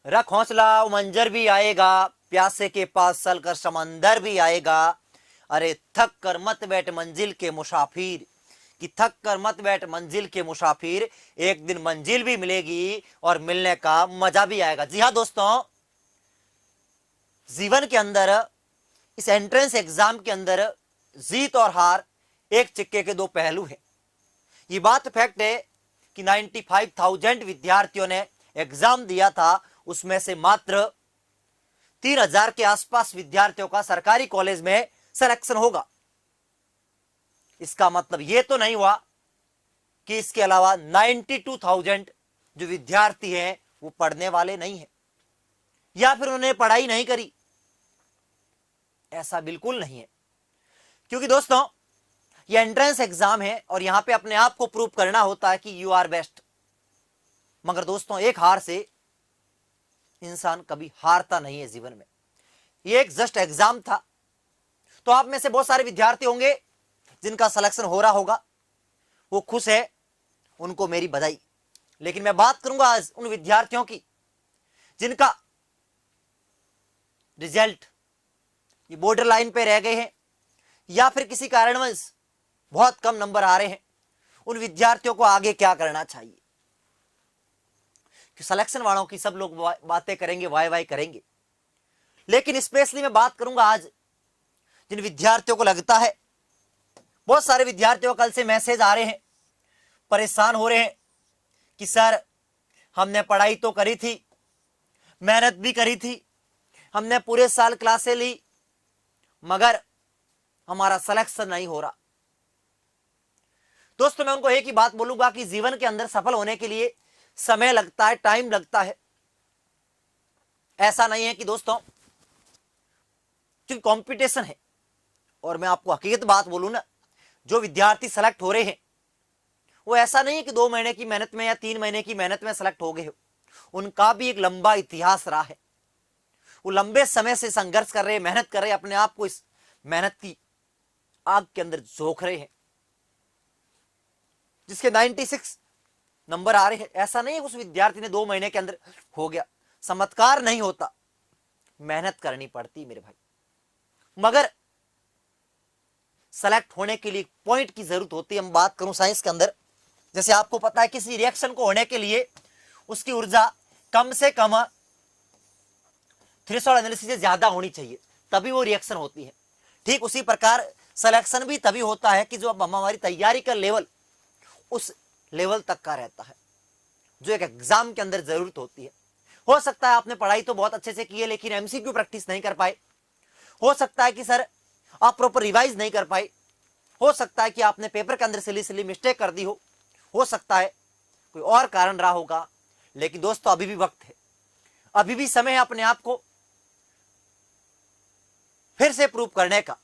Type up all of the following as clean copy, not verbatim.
रख हौसला मंजर भी आएगा, प्यासे के पास चलकर समंदर भी आएगा। अरे थक कर मत बैठ मंजिल के मुसाफिर, कि थक कर मत बैठ मंजिल के मुसाफिर, एक दिन मंजिल भी मिलेगी और मिलने का मजा भी आएगा। जी हाँ दोस्तों, जीवन के अंदर, इस एंट्रेंस एग्जाम के अंदर जीत और हार एक सिक्के के दो पहलू हैं। ये बात फैक्ट है कि 95,000 विद्यार्थियों ने एग्जाम दिया था, उसमें से मात्र 3,000 के आसपास विद्यार्थियों का सरकारी कॉलेज में सिलेक्शन होगा। इसका मतलब यह तो नहीं हुआ कि इसके अलावा 92,000 जो विद्यार्थी हैं वो पढ़ने वाले नहीं हैं या फिर उन्होंने पढ़ाई नहीं करी। ऐसा बिल्कुल नहीं है, क्योंकि दोस्तों ये एंट्रेंस एग्जाम है और यहां पे अपने आप को प्रूव करना होता है कि यू आर बेस्ट। मगर दोस्तों एक हार से इंसान कभी हारता नहीं है जीवन में। ये एक जस्ट एग्जाम था। तो आप में से बहुत सारे विद्यार्थी होंगे जिनका सिलेक्शन हो रहा होगा, वो खुश है, उनको मेरी बधाई। लेकिन मैं बात करूंगा आज उन विद्यार्थियों की जिनका रिजल्ट ये बॉर्डर लाइन पे रह गए हैं या फिर किसी कारणवश बहुत कम नंबर आ रहे हैं। उन विद्यार्थियों को आगे क्या करना चाहिए? कि सिलेक्शन वालों की सब लोग बातें करेंगे, वाई वाई करेंगे, लेकिन स्पेशली मैं बात करूंगा आज जिन विद्यार्थियों को लगता है, बहुत सारे विद्यार्थियों कल से मैसेज आ रहे हैं, परेशान हो रहे हैं कि सर हमने पढ़ाई तो करी थी, मेहनत भी करी थी, हमने पूरे साल क्लासें ली, मगर हमारा सिलेक्शन नहीं हो रहा। दोस्तों मैं उनको एक ही बात बोलूंगा कि जीवन के अंदर सफल होने के लिए समय लगता है, टाइम लगता है। ऐसा नहीं है कि दोस्तों, क्योंकि कंपटीशन है और मैं आपको हकीकत बात बोलूं ना, जो विद्यार्थी सेलेक्ट हो रहे हैं वो ऐसा नहीं है कि 2 महीने की मेहनत में या 3 महीने की मेहनत में सेलेक्ट हो गए हो। उनका भी एक लंबा इतिहास रहा है। वो लंबे समय से संघर्ष कर रहे हैं, मेहनत कर रहे हैं, अपने आप को इस मेहनत की आग के अंदर झोंक रहे हैं। जिसके 96 नंबर आ रहे हैं, ऐसा नहीं है उस विद्यार्थी ने 2 महीने के अंदर हो गया। चमत्कार नहीं होता, मेहनत करनी पड़ती मेरे भाई। मगर सेलेक्ट होने के लिए पॉइंट की जरूरत होती है। हम बात करूं साइंस के अंदर, जैसे आपको पता है किसी रिएक्शन को होने के लिए उसकी ऊर्जा कम से कम थ्रेशोल्ड एनर्जी से ज्यादा होनी चाहिए, तभी वो रिएक्शन होती है। ठीक उसी प्रकार सिलेक्शन भी तभी होता है कि जो अब हमारी तैयारी का लेवल उस लेवल तक का रहता है जो एक एग्जाम के अंदर जरूरत होती है। हो सकता है आपने पढ़ाई तो बहुत अच्छे से की है लेकिन एमसीक्यू प्रैक्टिस नहीं कर पाए। हो सकता है कि सर आप प्रॉपर रिवाइज नहीं कर पाए। हो सकता है कि आपने पेपर के अंदर सिली सिली मिस्टेक कर दी हो सकता है कोई और कारण रहा होगा। लेकिन दोस्तों अभी भी वक्त है, अभी भी समय है अपने आप को फिर से प्रूव करने का।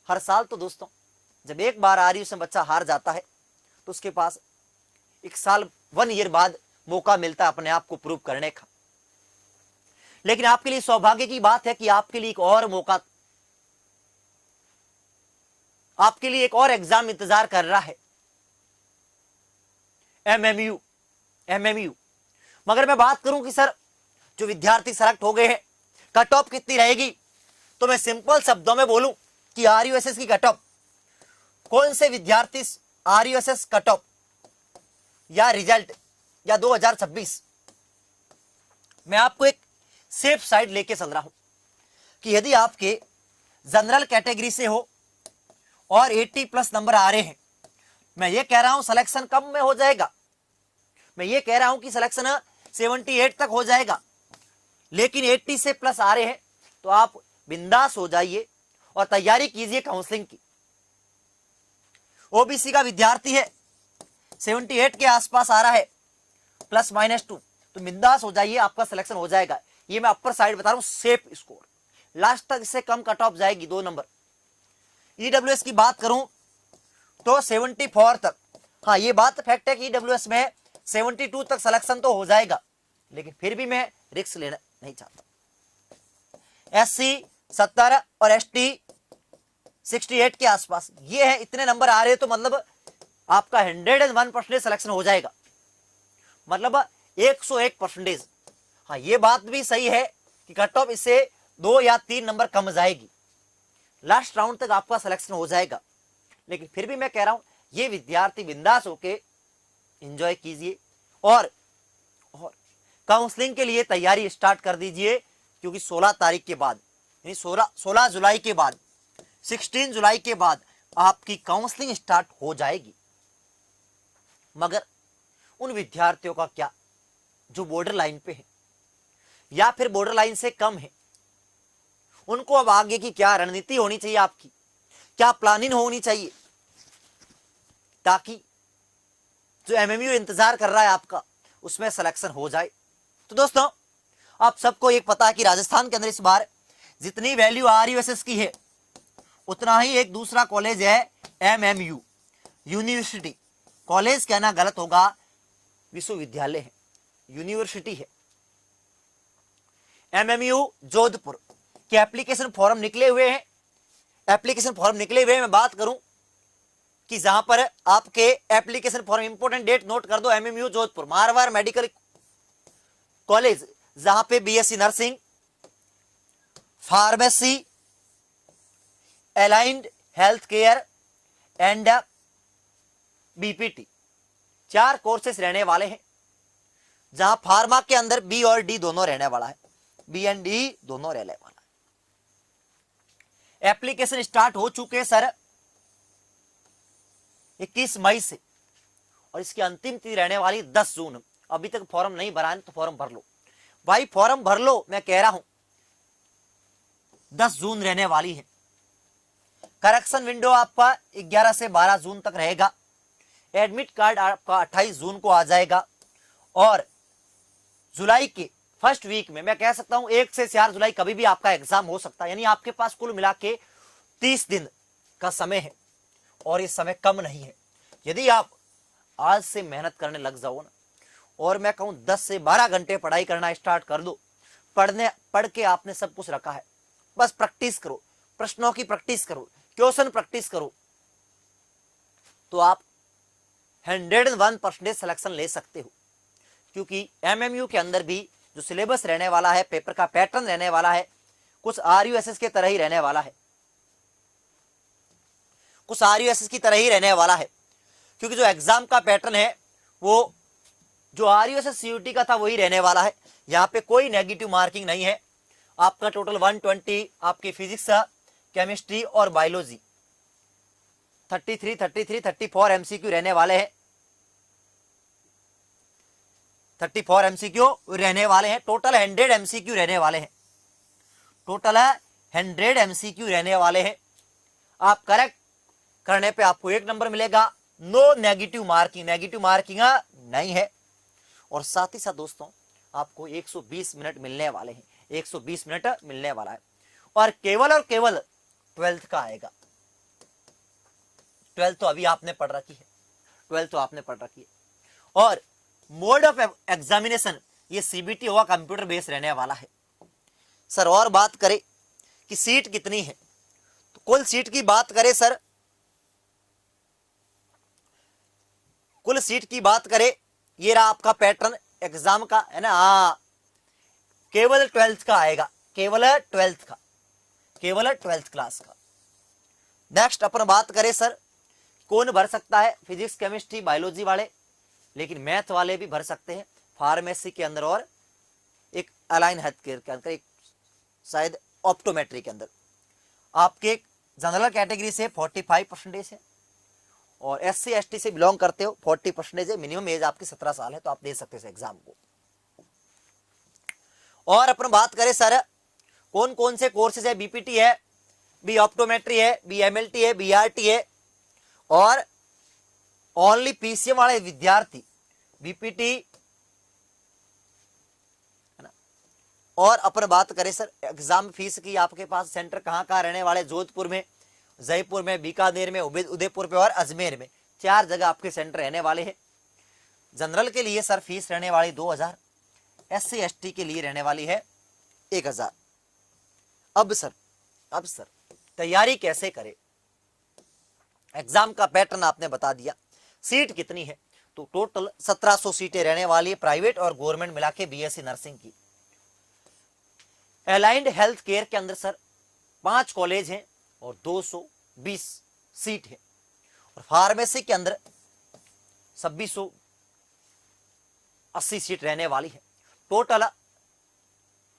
हर साल तो दोस्तों जब एक बार आरयू से बच्चा हार जाता है तो उसके पास 1 साल 1 ईयर बाद मौका मिलता है अपने आप को प्रूव करने का। लेकिन आपके लिए सौभाग्य की बात है कि आपके लिए एक और मौका, आपके लिए एक और एग्जाम इंतजार कर रहा है, एमएमयू। मगर मैं बात करूं कि सर जो विद्यार्थी सेलेक्ट हो गए हैं कट ऑफ कितनी रहेगी, तो मैं सिंपल शब्दों में बोलूं कि आरयूएसएस की कट ऑफ, कौन से विद्यार्थी आरयूएसएस कट ऑफ या रिजल्ट या 2026, मैं आपको एक सेफ साइड लेके चल रहा हूं कि यदि आपके जनरल कैटेगरी से हो और 80+ नंबर आ रहे हैं, मैं ये कह रहा हूं सिलेक्शन कम में हो जाएगा, मैं ये कह रहा हूं कि सिलेक्शन 78 तक हो जाएगा, लेकिन 80 से प्लस आ रहे हैं तो आप बिंदास हो जाइए और तैयारी कीजिए काउंसलिंग की। ओबीसी का विद्यार्थी है, 78 के आसपास आ रहा है +-2, तो बिंदास हो जाइए, आपका सिलेक्शन हो जाएगा। ये मैं अपर साइड बता रहा हूं, सेफ स्कोर। लास्ट तक इससे कम कट ऑफ जाएगी 2 नंबर। ईडब्ल्यूएस की बात करूं तो 74 तक, हाँ ये बात फैक्ट है कि ईडब्ल्यूएस में 72 तक सिलेक्शन तो हो जाएगा, लेकिन फिर भी मैं रिस्क लेना नहीं चाहता। एससी 70 और एसटी 68 के आसपास ये है, इतने नंबर आ रहे हैं तो मतलब आपका 101% सिलेक्शन हो जाएगा, मतलब 101%। हाँ, ये बात भी सही है कि कट ऑफ इससे 2 या 3 नंबर कम जाएगी, लास्ट राउंड तक आपका सिलेक्शन हो जाएगा। लेकिन फिर भी मैं कह रहा हूं ये विद्यार्थी बिंदास होके एंजॉय कीजिए और काउंसलिंग के लिए तैयारी स्टार्ट कर दीजिए, क्योंकि 16 तारीख के बाद यानी 16 जुलाई के बाद 16 जुलाई के बाद आपकी काउंसलिंग स्टार्ट हो जाएगी। मगर उन विद्यार्थियों का क्या जो बॉर्डर लाइन पे है या फिर बॉर्डर लाइन से कम है, उनको अब आगे की क्या रणनीति होनी चाहिए, आपकी क्या प्लानिंग होनी चाहिए, ताकि जो एमएमयू इंतजार कर रहा है आपका उसमें सिलेक्शन हो जाए। तो दोस्तों, आप सबको एक पता है कि राजस्थान के अंदर इस बार जितनी वैल्यू आरयूएसएस की है उतना ही एक दूसरा कॉलेज है एमएमयू, यूनिवर्सिटी। कॉलेज कहना गलत होगा, विश्वविद्यालय है, यूनिवर्सिटी है। एमएमयू जोधपुर के एप्लीकेशन फॉर्म निकले हुए हैं। एप्लीकेशन फॉर्म निकले हुए हैं, मैं बात करूं कि जहां पर आपके application form, important date note कर दो, MMU Jodhpur Marwar medical college, जहां पे BSc nursing, pharmacy, allied health care and BPT 4 courses रहने वाले हैं, जहां फार्मा के अंदर बी और डी दोनों रहने वाला है, बी एंड डी दोनों रहने वाला है। एप्लीकेशन स्टार्ट हो चुके हैं सर 21 मई से, और इसकी अंतिम तिथि रहने वाली 10 जून। अभी तक फॉर्म नहीं भरा है तो फॉर्म भर लो भाई, फॉर्म भर लो, मैं कह रहा हूं 10 जून रहने वाली है। करेक्शन विंडो आपका 11 से 12 जून तक रहेगा। एडमिट कार्ड आपका 28 जून को आ जाएगा, और जुलाई के फर्स्ट वीक में मैं कह सकता हूं 1 से 4 जुलाई कभी भी आपका एग्जाम हो सकता है। यानी आपके पास कुल मिला के 30 दिन का समय है, और ये समय कम नहीं है। यदि आप आज से मेहनत करने लग जाओ ना, और मैं कहूं 10 से 12 घंटे पढ़ाई करना स्टार्ट कर दो, पढ़ के आपने सब कुछ रखा है, बस प्रैक्टिस करो, प्रश्नों की प्रैक्टिस करो, क्वेश्चन प्रैक्टिस करो, तो आप 101% सिलेक्शन ले सकते हो। क्योंकि एमएमयू के अंदर भी जो सिलेबस रहने वाला है, पेपर का पैटर्न रहने वाला है, कुछ आरयूएसएस के तरह ही रहने वाला है, कुछ आरयूएसएस की तरह ही रहने वाला है। क्योंकि जो एग्जाम का पैटर्न है वो जो आरयूएसएस सीयूटी का था वही रहने वाला है। यहाँ पे कोई नेगेटिव मार्किंग नहीं है। आपका टोटल 120 आपकी फिजिक्स, केमिस्ट्री और बायोलॉजी 34 एमसीक्यू रहने वाले हैं, 34 एमसीक्यू रहने वाले हैं। टोटल 100 एमसीक्यू रहने वाले हैं, टोटल 100 एमसीक्यू रहने वाले हैं। आप करेक्ट करने पे आपको 1 नंबर मिलेगा। No negative marking, negative marking नहीं है। और साथ ही साथ दोस्तों आपको 120 मिनट मिलने वाले हैं, 120 मिनट मिलने वाला है। और केवल 12th का आएगा। 12th तो अभी आपने पढ़ रखी है, 12th तो आपने पढ़ रखी है। और मोड ऑफ एग्जामिनेशन ये सीबीटी होगा, कंप्यूटर बेस्ड रहने वाला है सर। और बात करें कि सीट कितनी है, तो कुल सीट की बात करें सर, कुल सीट की बात करें, ये रहा आपका पैटर्न एग्जाम का, है ना। हाँ, केवल 12th का आएगा, केवल 12th का, केवल 12th क्लास का। नेक्स्ट अपन बात करें सर, कौन भर सकता है, फिजिक्स, केमिस्ट्री, बायोलॉजी वाले, लेकिन मैथ वाले भी भर सकते हैं, फार्मेसी के अंदर और एक अलाइन हेल्थ केयर के अंदर, एक शायद ऑप्टोमेट्री के अंदर। आपके जनरल कैटेगरी से 45% है, और SC ST से बिलोंग करते हो 40% है। मिनिमम एज आपकी 17 साल है, तो आप दे सकते हैं एग्जाम को। और अपन बात करें सर कौन कौन से कोर्सेज है, बीपीटी है, बी ऑप्टोमेट्री है, बी एमएलटी है, बीआरटी है, और ओनली पीसीएम वाले विद्यार्थी बीपीटी, है ना। और अपन बात करें सर एग्जाम फीस की, आपके पास सेंटर कहाँ रहने वाले, जोधपुर में, जयपुर में, बीकानेर में, उदयपुर पे और अजमेर में, 4 जगह आपके सेंटर रहने वाले हैं। जनरल के लिए सर फीस रहने वाली 2000, SC ST के लिए रहने वाली है 1000। अब सर तैयारी कैसे करें, एग्जाम का पैटर्न आपने बता दिया। सीट कितनी है, तो टोटल 1700 सीटें रहने वाली है, प्राइवेट और गवर्नमेंट मिला के बीएससी नर्सिंग की। अलाइंड हेल्थ केयर के अंदर सर 5 कॉलेज हैं और 220 सीट है, और फार्मेसी के अंदर 2680 सीट रहने वाली है। टोटल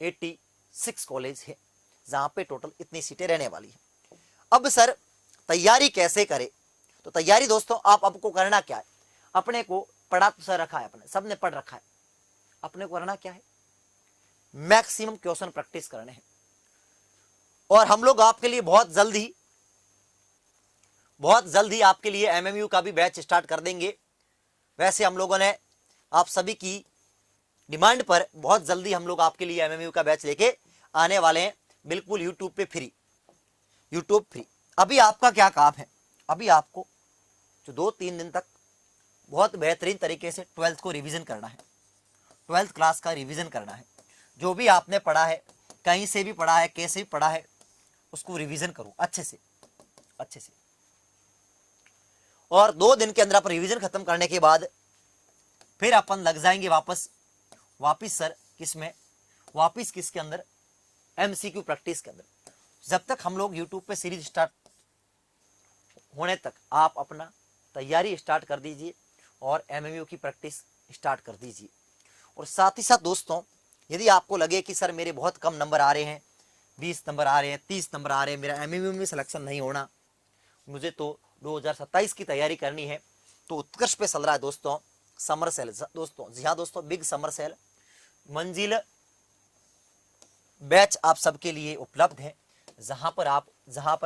86 कॉलेज है जहां पे टोटल इतनी सीटें रहने वाली है। अब सर तैयारी कैसे करें? तो तैयारी दोस्तों आपको करना क्या है, अपने को पढ़ा तो सर रखा है, अपने सबने पढ़ रखा है, अपने को करना क्या है, मैक्सिमम क्वेश्चन प्रैक्टिस करने हैं। और हम लोग आपके लिए बहुत जल्द ही आपके लिए एमएमयू का भी बैच स्टार्ट कर देंगे। वैसे हम लोगों ने आप सभी की डिमांड पर बहुत जल्दी हम लोग आपके लिए एमएमयू का बैच लेके आने वाले हैं, बिल्कुल यूट्यूब पे फ्री, यूट्यूब फ्री। अभी आपका क्या काम है, अभी आपको जो 2-3 दिन तक बहुत बेहतरीन तरीके से 12th को रिवीजन करना है, 12th क्लास का रिवीजन करना है। जो भी आपने पढ़ा है, कहीं से भी पढ़ा है, कैसे भी पढ़ा है, उसको रिवीजन करो अच्छे से। और 2 दिन के अंदर आप रिवीजन खत्म करने के बाद फिर अपन लग जाएंगे वापस सर किसमें, वापस किसके अंदर, एमसीक्यू प्रैक्टिस के अंदर। जब तक हम लोग यूट्यूब पे सीरीज स्टार्ट होने तक आप अपना तैयारी स्टार्ट कर दीजिए और एमएमयू की प्रैक्टिस स्टार्ट कर दीजिए। और साथ ही साथ दोस्तों, यदि आपको लगे कि सर मेरे बहुत कम नंबर आ रहे हैं, 20 नंबर आ रहे हैं, 30 नंबर आ रहे हैं, मेरा एमएमयू में सिलेक्शन नहीं होना, मुझे तो 2027 की तैयारी करनी है, तो उत्कर्ष पे चल रहा है दोस्तों समर सेल दोस्तों। जी हाँ दोस्तों, बिग समर सेल मंजिल बैच आप सबके लिए उपलब्ध है, जहां पर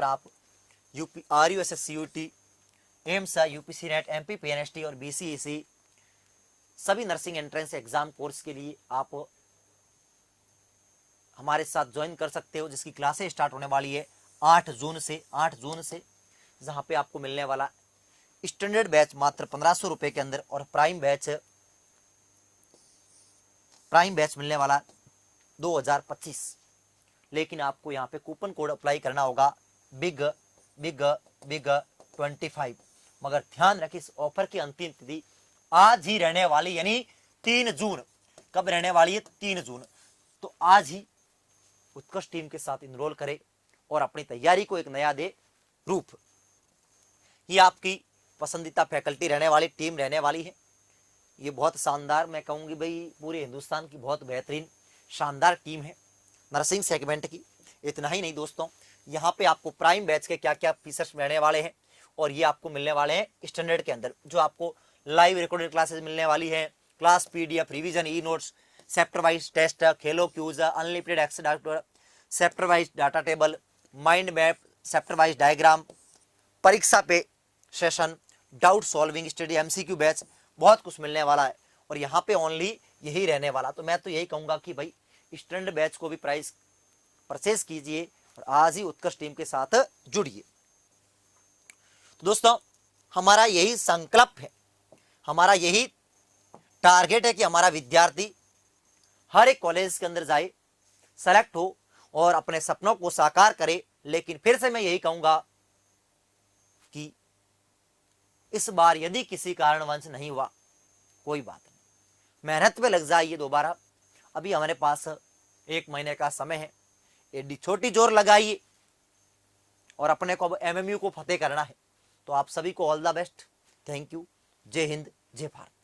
आप UP RUSS CUT, AIIMS, UPC net, MP PNST और BCEC सभी नर्सिंग एंट्रेंस एग्जाम कोर्स के लिए आप हमारे साथ ज्वाइन कर सकते हो, जिसकी क्लासें स्टार्ट होने वाली है 8 जून से, जहां पे आपको मिलने वाला स्टैंडर्ड बैच मात्र 1500 रुपए के अंदर, और प्राइम बैच मिलने वाला 2025। लेकिन आपको यहाँ पे कूपन कोड अप्लाई करना होगा बिग 25। मगर ध्यान रखिए इस ऑफर की अंतिम तिथि आज ही रहने वाली, यानी 3 जून। कब रहने वाली है? 3 जून। तो आज ही उत्कर्ष टीम के साथ इनरोल करें और अपनी तैयारी को एक नया दे रूप। ये आपकी पसंदीदा फैकल्टी रहने वाली, टीम रहने वाली है। ये बहुत शानदार, मैं कहूँगी भाई पूरे हिंदुस्तान की बहुत बेहतरीन शानदार टीम है नर्सिंग सेगमेंट की। इतना ही नहीं दोस्तों, यहाँ पे आपको प्राइम बैच के क्या क्या फीचर्स मिलने वाले हैं, और ये आपको मिलने वाले हैं स्टैंडर्ड के अंदर, जो आपको लाइव रिकॉर्डेड क्लासेस मिलने वाली है, class PDF, revision, e notes, chapter wise test, खेलो quiz, unlimited access doctor, chapter wise data table, mind map, chapter wise diagram, परीक्षा पे session, doubt solving study, MCQ batch, बहुत कुछ मिलने वाला है। और यहाँ पे ओनली यही रहने वाला। तो मैं तो यही कहूँगा कि भाई स्टैंडर्ड बैच को भी प्राइस परचेज कीजिए और आज ही उत्कर्ष टीम के साथ जुड़िए। तो दोस्तों, हमारा यही संकल्प है, हमारा यही टारगेट है कि हमारा विद्यार्थी हर एक कॉलेज के अंदर जाए, सेलेक्ट हो और अपने सपनों को साकार करे। लेकिन फिर से मैं यही कहूंगा कि इस बार यदि किसी कारणवश नहीं हुआ, कोई बात नहीं, मेहनत पे लग जाइए दोबारा। अभी हमारे पास 1 महीने का समय है, एडी छोटी जोर लगाइए और अपने को अब एमएमयू को फतेह करना है। तो आप सभी को all the best. Thank you. जय हिंद, जय भारत।